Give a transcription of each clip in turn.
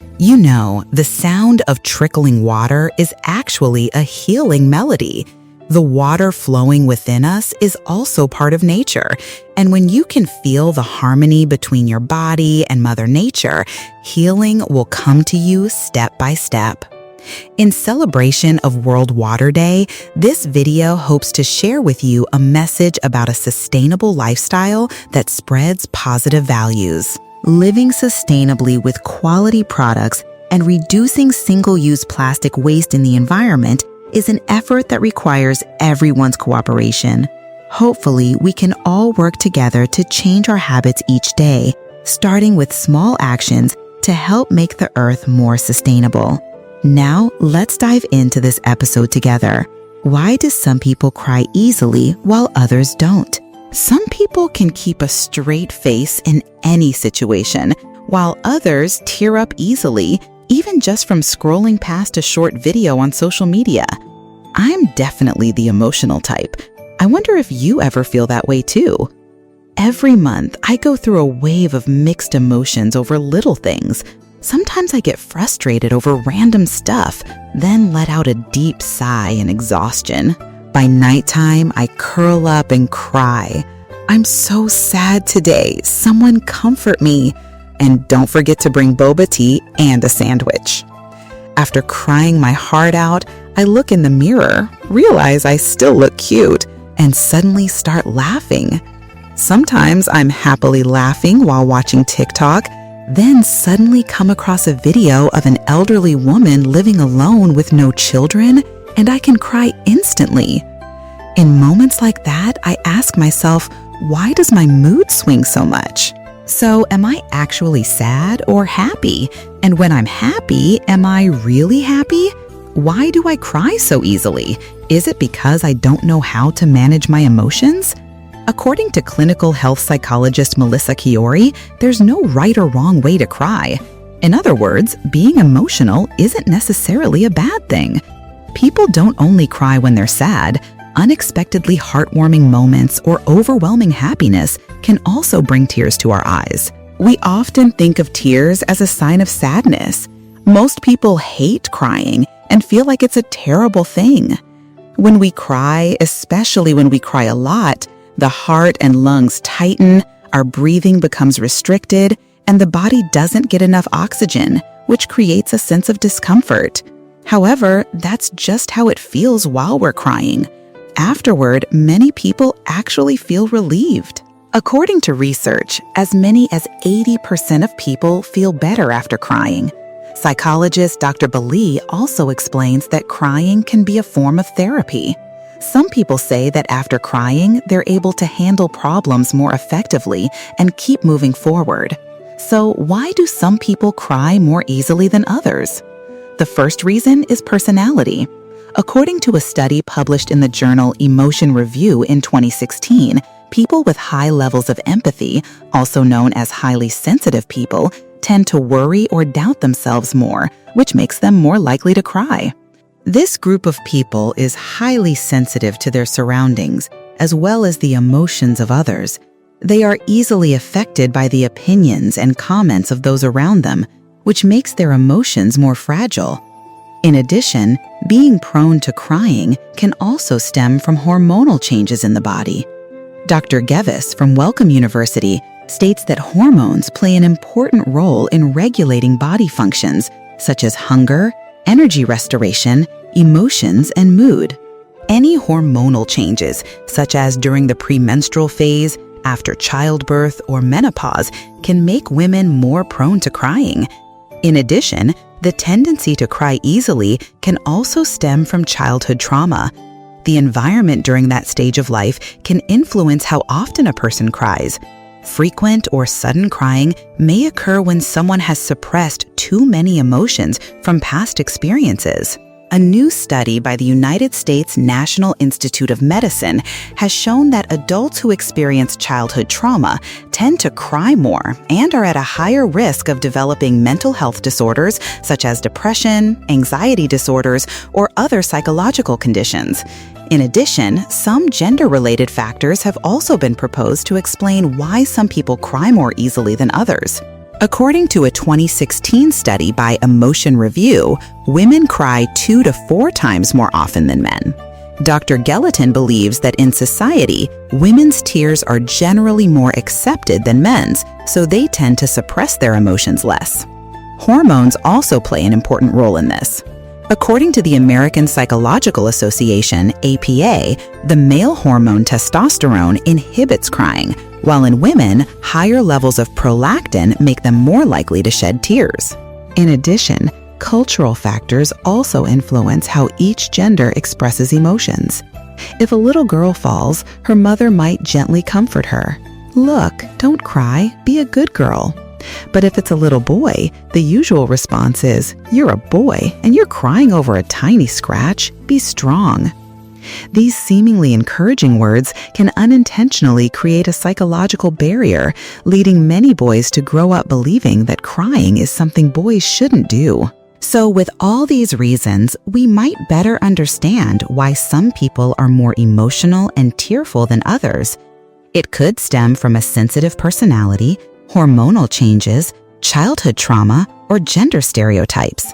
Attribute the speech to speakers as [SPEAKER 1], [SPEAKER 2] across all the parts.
[SPEAKER 1] You know, the sound of trickling water is actually a healing melody. The water flowing within us is also part of nature, and when you can feel the harmony between your body and Mother Nature, healing will come to you step by step. In celebration of World Water Day, this video hopes to share with you a message about a sustainable lifestyle that spreads positive values. Living sustainably with quality products and reducing single-use plastic waste in the environment is an effort that requires everyone's cooperation. Hopefully, we can all work together to change our habits each day, starting with small actions to help make the earth more sustainable. Now, let's dive into this episode together. Why do some people cry easily while others don't? Some people can keep a straight face in any situation, while others tear up easily, even just from scrolling past a short video on social media. I'm definitely the emotional type. I wonder if you ever feel that way too. Every month, I go through a wave of mixed emotions over little things. Sometimes I get frustrated over random stuff, then let out a deep sigh in exhaustion. By nighttime, I curl up and cry. I'm so sad today. Someone comfort me. And don't forget to bring boba tea and a sandwich. After crying my heart out, I look in the mirror, realize I still look cute, and suddenly start laughing. Sometimes I'm happily laughing while watching TikTok, then suddenly come across a video of an elderly woman living alone with no children, and I can cry instantly. In moments like that, I ask myself, why does my mood swing so much? So, am I actually sad or happy? And when I'm happy, am I really happy? Why do I cry so easily? Is it because I don't know how to manage my emotions? According to clinical health psychologist Melissa Chiori, there's no right or wrong way to cry. In other words, being emotional isn't necessarily a bad thing. People don't only cry when they're sad. Unexpectedly heartwarming moments or overwhelming happiness can also bring tears to our eyes. We often think of tears as a sign of sadness. Most people hate crying and feel like it's a terrible thing. When we cry, especially when we cry a lot, the heart and lungs tighten, our breathing becomes restricted, and the body doesn't get enough oxygen, which creates a sense of discomfort. However, that's just how it feels while we're crying. Afterward, many people actually feel relieved. According to research, as many as 80% of people feel better after crying. Psychologist Dr. Bali also explains that crying can be a form of therapy. Some people say that after crying, they're able to handle problems more effectively and keep moving forward. So why do some people cry more easily than others? The first reason is personality. According to a study published in the journal Emotion Review in 2016, people with high levels of empathy, also known as highly sensitive people, tend to worry or doubt themselves more, which makes them more likely to cry. This group of people is highly sensitive to their surroundings, as well as the emotions of others. They are easily affected by the opinions and comments of those around them, which makes their emotions more fragile. In addition, being prone to crying can also stem from hormonal changes in the body. Dr. Gevis from Wellcome University states that hormones play an important role in regulating body functions such as hunger, energy restoration, emotions, and mood. Any hormonal changes, such as during the premenstrual phase, after childbirth, or menopause, can make women more prone to crying. In addition, the tendency to cry easily can also stem from childhood trauma. The environment during that stage of life can influence how often a person cries. Frequent or sudden crying may occur when someone has suppressed too many emotions from past experiences. A new study by the United States National Institute of Medicine has shown that adults who experience childhood trauma tend to cry more and are at a higher risk of developing mental health disorders such as depression, anxiety disorders, or other psychological conditions. In addition, some gender-related factors have also been proposed to explain why some people cry more easily than others. According to a 2016 study by Emotion Review, women cry 2 to 4 times more often than men. Dr. Gallatin believes that in society, women's tears are generally more accepted than men's, so they tend to suppress their emotions less. Hormones also play an important role in this. According to the American Psychological Association, APA, the male hormone testosterone inhibits crying, while in women, higher levels of prolactin make them more likely to shed tears. In addition, cultural factors also influence how each gender expresses emotions. If a little girl falls, her mother might gently comfort her. "Look, don't cry, be a good girl." But if it's a little boy, the usual response is, "You're a boy and you're crying over a tiny scratch. Be strong." These seemingly encouraging words can unintentionally create a psychological barrier, leading many boys to grow up believing that crying is something boys shouldn't do. So with all these reasons, we might better understand why some people are more emotional and tearful than others. It could stem from a sensitive personality, hormonal changes, childhood trauma, or gender stereotypes.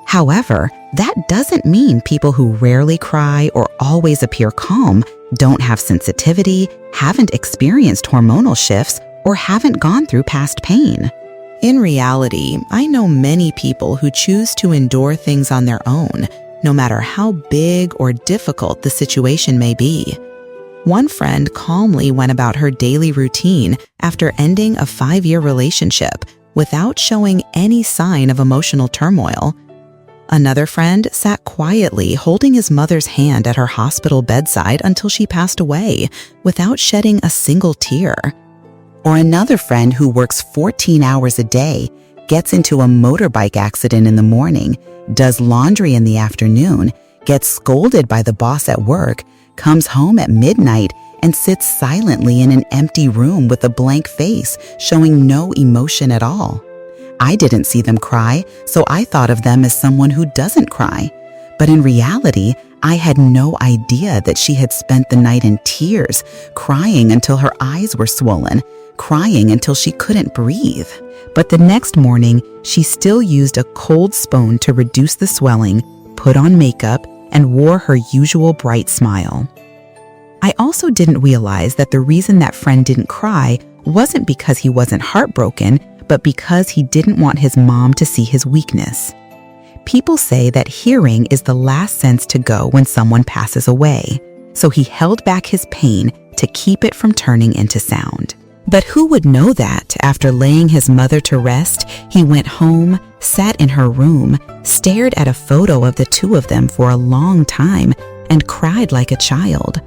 [SPEAKER 1] However, that doesn't mean people who rarely cry or always appear calm don't have sensitivity, haven't experienced hormonal shifts, or haven't gone through past pain. In reality, I know many people who choose to endure things on their own, no matter how big or difficult the situation may be. One friend calmly went about her daily routine after ending a 5-year relationship without showing any sign of emotional turmoil. Another friend sat quietly holding his mother's hand at her hospital bedside until she passed away without shedding a single tear. Or another friend who works 14 hours a day, gets into a motorbike accident in the morning, does laundry in the afternoon, gets scolded by the boss at work, comes home at midnight, and sits silently in an empty room with a blank face, showing no emotion at all. I didn't see them cry, so I thought of them as someone who doesn't cry. But in reality, I had no idea that she had spent the night in tears, crying until her eyes were swollen, crying until she couldn't breathe. But the next morning, she still used a cold spoon to reduce the swelling, put on makeup, and wore her usual bright smile. I also didn't realize that the reason that friend didn't cry wasn't because he wasn't heartbroken, but because he didn't want his mom to see his weakness. People say that hearing is the last sense to go when someone passes away, so he held back his pain to keep it from turning into sound. But who would know that after laying his mother to rest, he went home, sat in her room, stared at a photo of the two of them for a long time, and cried like a child.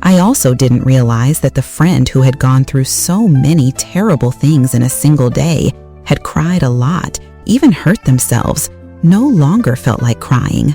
[SPEAKER 1] I also didn't realize that the friend who had gone through so many terrible things in a single day, had cried a lot, even hurt themselves, no longer felt like crying.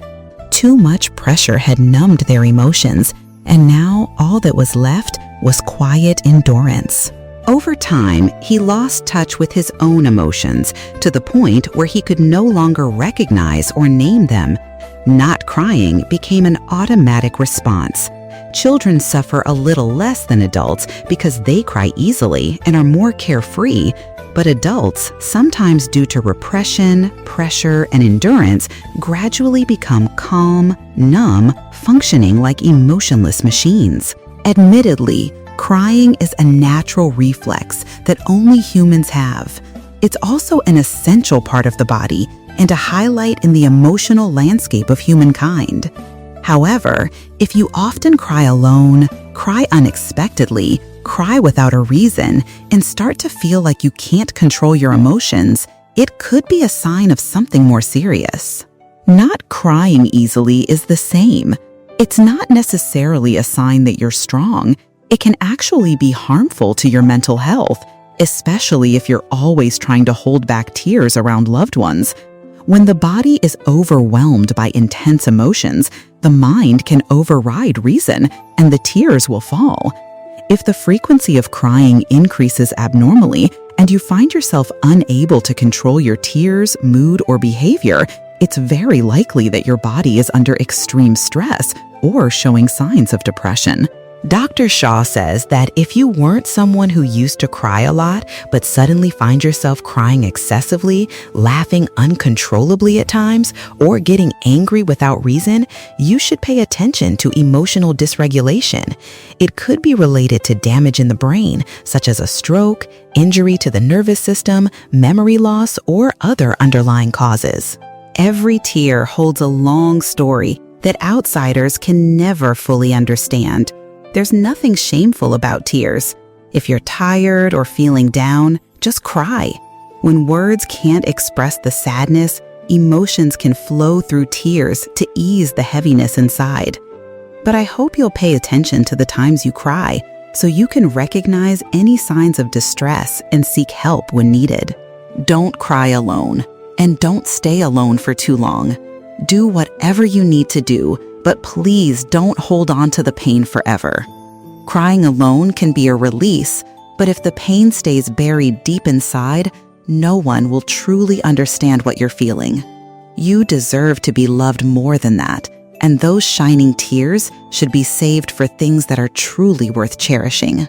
[SPEAKER 1] Too much pressure had numbed their emotions, and now all that was left was quiet endurance. Over time, he lost touch with his own emotions to the point where he could no longer recognize or name them. Not crying became an automatic response. Children suffer a little less than adults because they cry easily and are more carefree, but adults, sometimes due to repression, pressure, and endurance, gradually become calm, numb, functioning like emotionless machines. Admittedly, crying is a natural reflex that only humans have. It's also an essential part of the body and a highlight in the emotional landscape of humankind. However, if you often cry alone, cry unexpectedly, cry without a reason, and start to feel like you can't control your emotions, it could be a sign of something more serious. Not crying easily is the same. It's not necessarily a sign that you're strong. It can actually be harmful to your mental health, especially if you're always trying to hold back tears around loved ones. When the body is overwhelmed by intense emotions, the mind can override reason, and the tears will fall. If the frequency of crying increases abnormally, and you find yourself unable to control your tears, mood, or behavior, it's very likely that your body is under extreme stress or showing signs of depression. Dr. Shaw says that if you weren't someone who used to cry a lot, but suddenly find yourself crying excessively, laughing uncontrollably at times, or getting angry without reason, you should pay attention to emotional dysregulation. It could be related to damage in the brain, such as a stroke, injury to the nervous system, memory loss, or other underlying causes. Every tear holds a long story that outsiders can never fully understand. There's nothing shameful about tears. If you're tired or feeling down, just cry. When words can't express the sadness, emotions can flow through tears to ease the heaviness inside. But I hope you'll pay attention to the times you cry, so you can recognize any signs of distress and seek help when needed. Don't cry alone, and don't stay alone for too long. Do whatever you need to do, but please don't hold on to the pain forever. Crying alone can be a release, but if the pain stays buried deep inside, no one will truly understand what you're feeling. You deserve to be loved more than that, and those shining tears should be saved for things that are truly worth cherishing.